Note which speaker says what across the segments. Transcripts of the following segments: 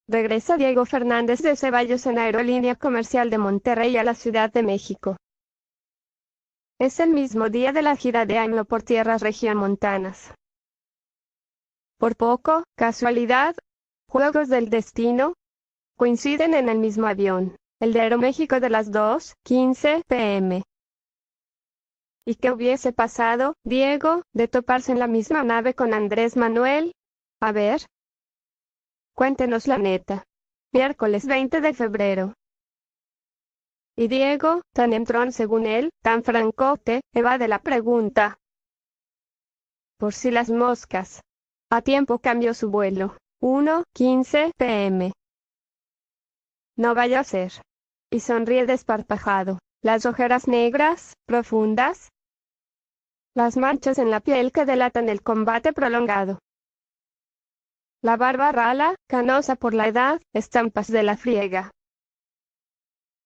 Speaker 1: Regresa Diego Fernández de Ceballos en Aerolínea Comercial de Monterrey a la Ciudad de México. Es el mismo día de la gira de AMLO por tierras regiomontanas. Por poco, casualidad, juegos del destino, coinciden en el mismo avión, el de Aeroméxico de las 2:15 p.m. ¿Y qué hubiese pasado, Diego, de toparse en la misma nave con Andrés Manuel? A ver. Cuéntenos la neta. Miércoles 20 de febrero. Y Diego, tan entrón según él, tan francote, evade la pregunta. Por si las moscas. A tiempo cambió su vuelo. 1:15 p.m. No vaya a ser. Y sonríe desparpajado. Las ojeras negras, profundas. Las manchas en la piel que delatan el combate prolongado. La barba rala, canosa por la edad, estampas de la friega.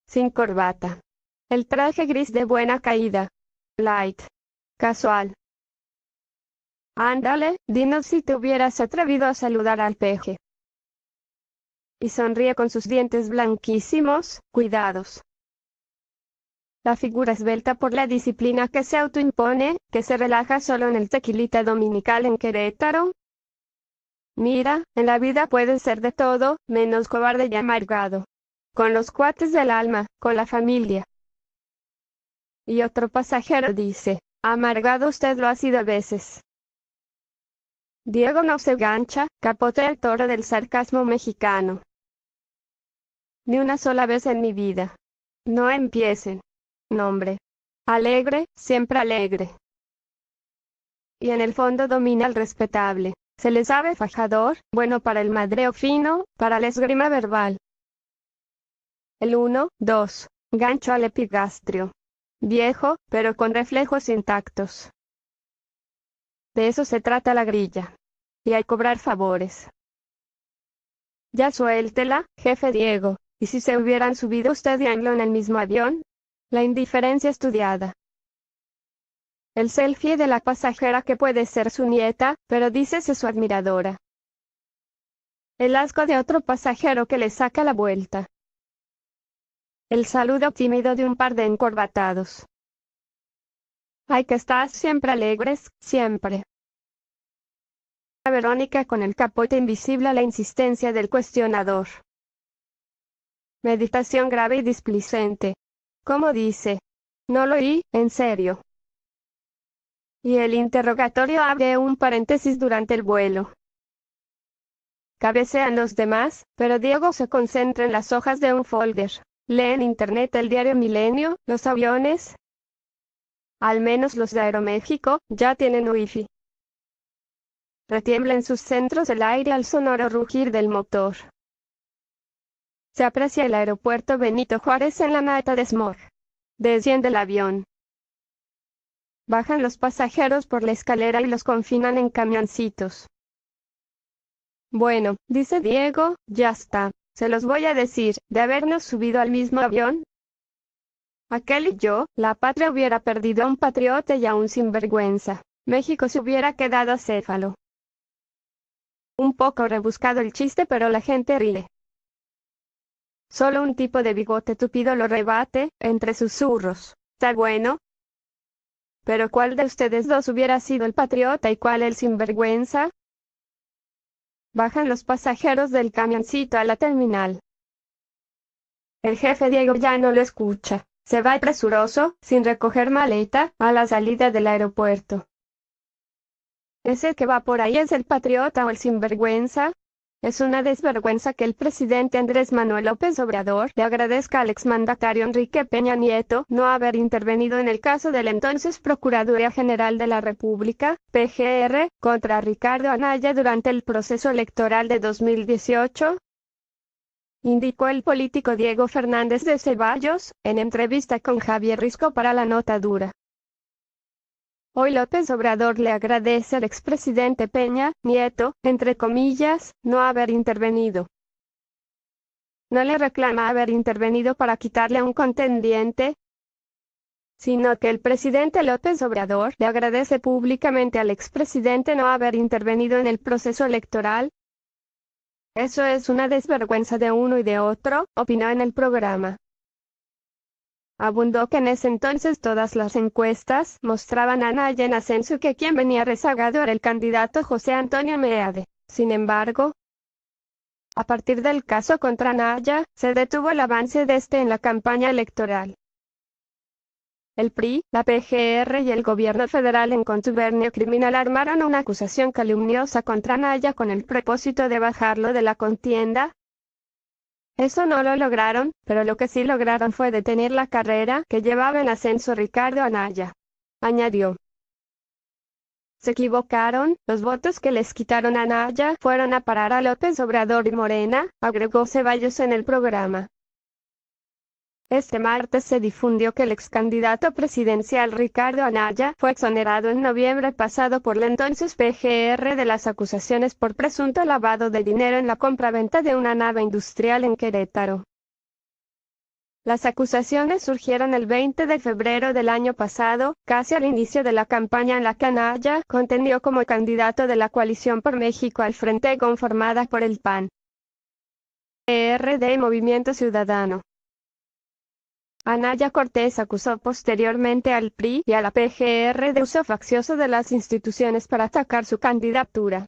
Speaker 1: Sin corbata. El traje gris de buena caída. Light. Casual. Ándale, dinos si te hubieras atrevido a saludar al peje. Y sonríe con sus dientes blanquísimos, cuidados. La figura esbelta por la disciplina que se autoimpone, que se relaja solo en el tequilita dominical en Querétaro. Mira, en la vida puede ser de todo, menos cobarde y amargado. Con los cuates del alma, con la familia. Y otro pasajero dice, amargado usted lo ha sido a veces. Diego no se gancha, capotea el toro del sarcasmo mexicano. Ni una sola vez en mi vida. No empiecen. Nombre. Alegre, siempre alegre. Y en el fondo domina el respetable. Se le sabe fajador, bueno para el madreo fino, para la esgrima verbal. El 1-2. Gancho al epigastrio. Viejo, pero con reflejos intactos. De eso se trata la grilla. Y hay cobrar favores. Ya suéltela, jefe Diego. ¿Y si se hubieran subido usted y AMLO en el mismo avión? La indiferencia estudiada. El selfie de la pasajera que puede ser su nieta, pero dícese su admiradora. El asco de otro pasajero que le saca la vuelta. El saludo tímido de un par de encorbatados. Ay, que estás siempre alegres, siempre. Verónica con el capote invisible a la insistencia del cuestionador. Meditación grave y displicente. ¿Cómo dice? No lo oí, en serio. Y el interrogatorio abre un paréntesis durante el vuelo. Cabecean los demás, pero Diego se concentra en las hojas de un folder. Lee en internet el diario Milenio, los aviones, al menos los de Aeroméxico, ya tienen wifi. Retiembla en sus centros el aire al sonoro rugir del motor. Se aprecia el aeropuerto Benito Juárez en la nata de smog. Desciende el avión. Bajan los pasajeros por la escalera y los confinan en camioncitos. Bueno, dice Diego, ya está. Se los voy a decir, de habernos subido al mismo avión. Aquel y yo, la patria hubiera perdido a un patriota y a un sinvergüenza. México se hubiera quedado acéfalo. Un poco rebuscado el chiste, pero la gente ríe. Solo un tipo de bigote tupido lo rebate, entre susurros. ¿Está bueno? ¿Pero cuál de ustedes dos hubiera sido el patriota y cuál el sinvergüenza? Bajan los pasajeros del camioncito a la terminal. El jefe Diego ya no lo escucha. Se va presuroso, sin recoger maleta, a la salida del aeropuerto. ¿Ese que va por ahí es el patriota o el sinvergüenza? Es una desvergüenza que el presidente Andrés Manuel López Obrador le agradezca al exmandatario Enrique Peña Nieto no haber intervenido en el caso del entonces Procuraduría General de la República, PGR, contra Ricardo Anaya durante el proceso electoral de 2018. Indicó el político Diego Fernández de Ceballos, en entrevista con Javier Risco para La Nota Dura. Hoy López Obrador le agradece al expresidente Peña Nieto, entre comillas, no haber intervenido. No le reclama haber intervenido para quitarle a un contendiente, sino que el presidente López Obrador le agradece públicamente al expresidente no haber intervenido en el proceso electoral. Eso es una desvergüenza de uno y de otro, opinó en el programa. Abundó que en ese entonces todas las encuestas mostraban a Anaya en ascenso y que quien venía rezagado era el candidato José Antonio Meade. Sin embargo, a partir del caso contra Anaya, se detuvo el avance de este en la campaña electoral. El PRI, la PGR y el gobierno federal en contubernio criminal armaron una acusación calumniosa contra Anaya con el propósito de bajarlo de la contienda. Eso no lo lograron, pero lo que sí lograron fue detener la carrera que llevaba en ascenso Ricardo Anaya. Añadió. Se equivocaron, los votos que les quitaron a Anaya fueron a parar a López Obrador y Morena, agregó Ceballos en el programa. Este martes se difundió que el ex candidato presidencial Ricardo Anaya fue exonerado en noviembre pasado por la entonces PGR de las acusaciones por presunto lavado de dinero en la compraventa de una nave industrial en Querétaro. Las acusaciones surgieron el 20 de febrero del año pasado, casi al inicio de la campaña en la que Anaya contendió como candidato de la Coalición por México al frente conformada por el PAN, PRD y Movimiento Ciudadano. Anaya Cortés acusó posteriormente al PRI y a la PGR de uso faccioso de las instituciones para atacar su candidatura.